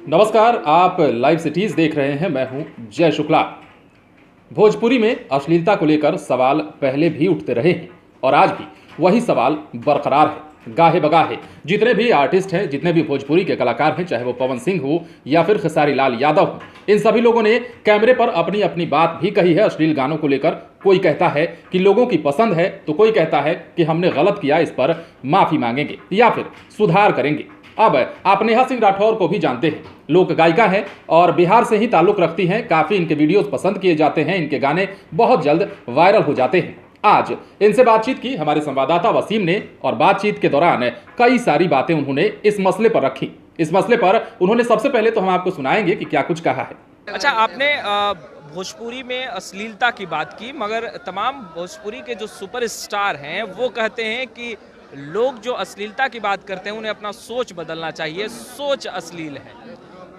नमस्कार, आप live cities देख रहे हैं। मैं हूं जय शुक्ला। भोजपुरी में अश्लीलता को लेकर सवाल पहले भी उठते रहे हैं और आज भी वही सवाल बरकरार है। गाहे बगाहे जितने भी आर्टिस्ट हैं, जितने भी भोजपुरी के कलाकार हैं, चाहे वो पवन सिंह हो या फिर खेसारी लाल यादव हो, इन सभी लोगों ने कैमरे पर अपनी अपनी बात भी कही है अश्लील गानों को लेकर। कोई कहता है कि लोगों की पसंद है, तो कोई कहता है कि हमने गलत किया, इस पर माफी मांगेंगे या फिर सुधार करेंगे। अब आप नेहा सिंह राठौर को भी जानते हैं, लोक गायिका हैं और बिहार से ही ताल्लुक रखती हैं। काफ़ी इनके वीडियोस पसंद किए जाते हैं, इनके गाने बहुत जल्द वायरल हो जाते हैं। आज इनसे बातचीत की हमारे संवाददाता वसीम ने और बातचीत के दौरान कई सारी बातें उन्होंने इस मसले पर रखी। इस मसले पर उन्होंने सबसे पहले तो हम आपको सुनाएंगे कि क्या कुछ कहा है। अच्छा, आपने भोजपुरी में अश्लीलता की बात की, मगर तमाम भोजपुरी के जो सुपरस्टार हैं वो कहते हैं कि लोग जो अश्लीलता की बात करते हैं उन्हें अपना सोच बदलना चाहिए, सोच अश्लील है।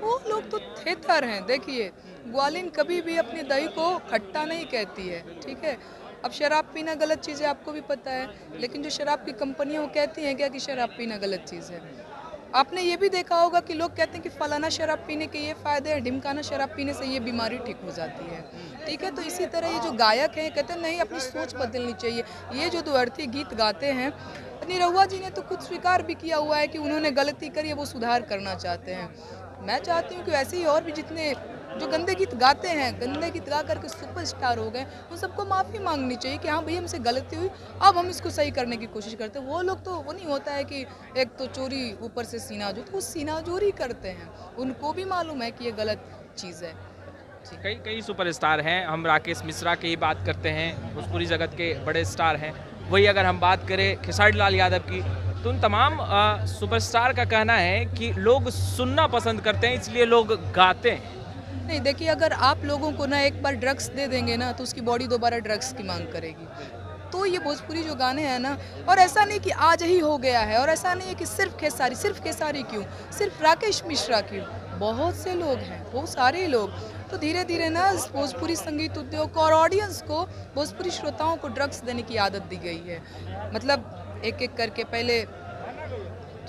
वो लोग तो थेतर हैं। देखिए, ग्वालिन कभी भी अपनी दही को खट्टा नहीं कहती है, ठीक है। अब शराब पीना गलत चीज़ है, आपको भी पता है, लेकिन जो शराब की कंपनियां वो कहती हैं क्या कि शराब पीना गलत चीज़ है। आपने ये भी देखा होगा कि लोग कहते हैं कि फलाना शराब पीने के ये फ़ायदे हैं, ढिमकाना शराब पीने से ये बीमारी ठीक हो जाती है, ठीक है। तो इसी तरह ये जो गायक हैं कहते हैं नहीं, अपनी सोच बदलनी चाहिए। ये जो द्व्यर्थी गीत गाते हैं, निरहुआ जी ने तो खुद स्वीकार भी किया हुआ है कि उन्होंने गलती करी है, वो सुधार करना चाहते हैं। मैं चाहती हूँ कि ऐसे ही और भी जितने जो गंदे गीत गाते हैं, गंदे गीत गा करके सुपरस्टार हो गए, उन सबको माफ़ी मांगनी चाहिए कि हाँ भई हमसे गलती हुई, अब हम इसको सही करने की कोशिश करते हैं। वो लोग तो वो नहीं होता है कि एक तो चोरी ऊपर से सीना जो, तो वो सीना चोरी करते हैं, उनको भी मालूम है कि ये गलत चीज़ है। कई सुपरस्टार हैं, हम राकेश मिश्रा की ही बात करते हैं, भोजपुरी जगत के बड़े स्टार हैं। वही अगर हम बात करें खेसारी लाल यादव की, तो उन तमाम सुपरस्टार का कहना है कि लोग सुनना पसंद करते हैं, इसलिए लोग गाते हैं। नहीं, देखिए, अगर आप लोगों को ना एक बार ड्रग्स दे देंगे ना, तो उसकी बॉडी दोबारा ड्रग्स की मांग करेगी। तो ये भोजपुरी जो गाने हैं ना, और ऐसा नहीं कि आज ही हो गया है, और ऐसा नहीं है कि सिर्फ खेसारी क्यों, सिर्फ राकेश मिश्रा क्यों, बहुत से लोग हैं, बहुत सारे लोग। तो धीरे धीरे ना भोजपुरी संगीत उद्योग को और ऑडियंस को, भोजपुरी श्रोताओं को ड्रग्स देने की आदत दी गई है। मतलब एक एक करके, पहले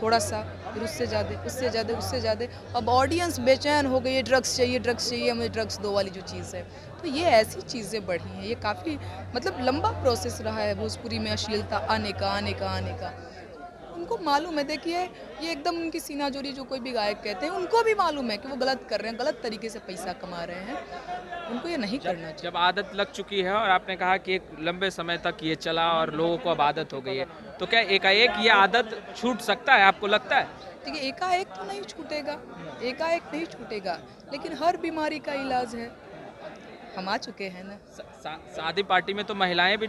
थोड़ा सा, फिर उससे ज़्यादा, अब ऑडियंस बेचैन हो गई है, ड्रग्स चाहिए, हमें ड्रग्स दो वाली जो चीज़ है। तो ये ऐसी चीज़ें बढ़ी हैं, ये काफ़ी मतलब लंबा प्रोसेस रहा है भोजपुरी में अश्लीलता आने का। उनको मालूम है, देखिए, ये एकदम उनकी सीनाजोरी जो कोई भी गायक कहते हैं, उनको भी मालूम है कि वो गलत कर रहे हैं, गलत तरीके से पैसा कमा रहे हैं, उनको ये नहीं करना चाहिए। जब आदत लग चुकी है और आपने कहा कि एक लंबे समय तक ये चला और लोगों को अब आदत हो गई है, तो क्या एकाएक ये आदत छूट सकता है, आपको लगता है? देखिए, एकाएक तो नहीं छूटेगा, लेकिन हर बीमारी का इलाज है। हम आ चुके हैं ना। शादी पार्टी में तो महिलाएं भी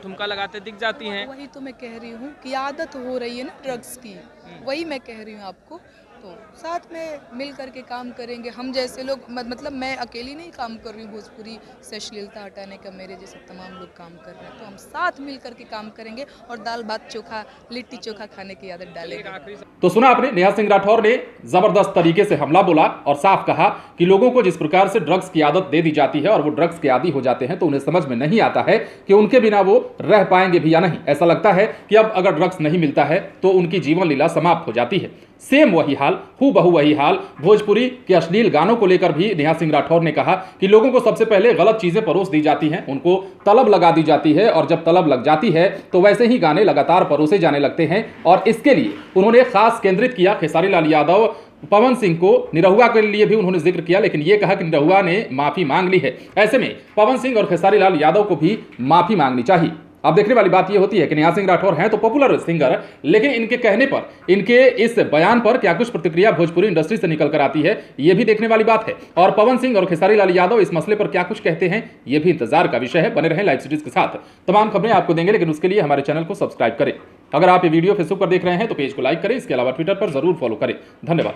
ठुमका लगाते दिख जाती हैं। वही तो मैं कह रही हूँ कि आदत हो रही है ना ड्रग्स की, वही मैं कह रही हूँ आपको। तो साथ में मिल करके काम करेंगे हम जैसे लोग, मतलब मैं अकेली नहीं काम कर रही हूँ भोजपुरी से अश्लीलता हटाने का, मेरे जैसे तमाम लोग काम कर रहे हैं। तो हम साथ मिल करके काम करेंगे और दाल भात चोखा, लिट्टी चोखा खाने की आदत डालेंगे। तो सुना आपने, नेहा सिंह राठौर ने जबरदस्त तरीके से हमला बोला और साफ कहा कि लोगों को जिस प्रकार से ड्रग्स की आदत दे दी जाती है और वो ड्रग्स के आदी हो जाते हैं, तो उन्हें समझ में नहीं आता है कि उनके बिना वो रह पाएंगे भी या नहीं। ऐसा लगता है कि अब अगर ड्रग्स नहीं मिलता है तो उनकी जीवन लीला समाप्त हो जाती है। सेम वही हाल, हूबहू वही हाल भोजपुरी के अश्लील गानों को लेकर भी नेहा सिंह राठौर ने कहा कि लोगों को सबसे पहले गलत चीजें परोस दी जाती हैं, उनको तलब लगा दी जाती है, और जब तलब लग जाती है तो वैसे ही गाने लगातार परोसे जाने लगते हैं। और इसके लिए उन्होंने खास केंद्रित किया खेसारी लाल यादव, पवन सिंह को, निरहुआ के लिए भी उन्होंने जिक्र किया, लेकिन यह कहा कि निरहुआ ने माफी मांग ली है। ऐसे में पवन सिंह और खेसारी लाल यादव को भी माफी मांगनी चाहिए। अब देखने वाली बात यह होती है कि नेहा सिंह राठौर हैं तो पॉपुलर सिंगर, लेकिन इनके कहने पर, इनके इस बयान पर क्या कुछ प्रतिक्रिया भोजपुरी इंडस्ट्री से निकल कर आती है, यह भी देखने वाली बात है। और पवन सिंह और खेसारी लाल यादव इस मसले पर क्या कुछ कहते हैं, यह भी इंतजार का विषय है। बने रहें लाइव सिटीज के साथ, तमाम खबरें आपको देंगे, लेकिन उसके लिए हमारे चैनल को सब्सक्राइब करें। अगर आप ये वीडियो फेसबुक पर देख रहे हैं तो पेज को लाइक करें, इसके अलावा ट्विटर पर जरूर फॉलो करें। धन्यवाद।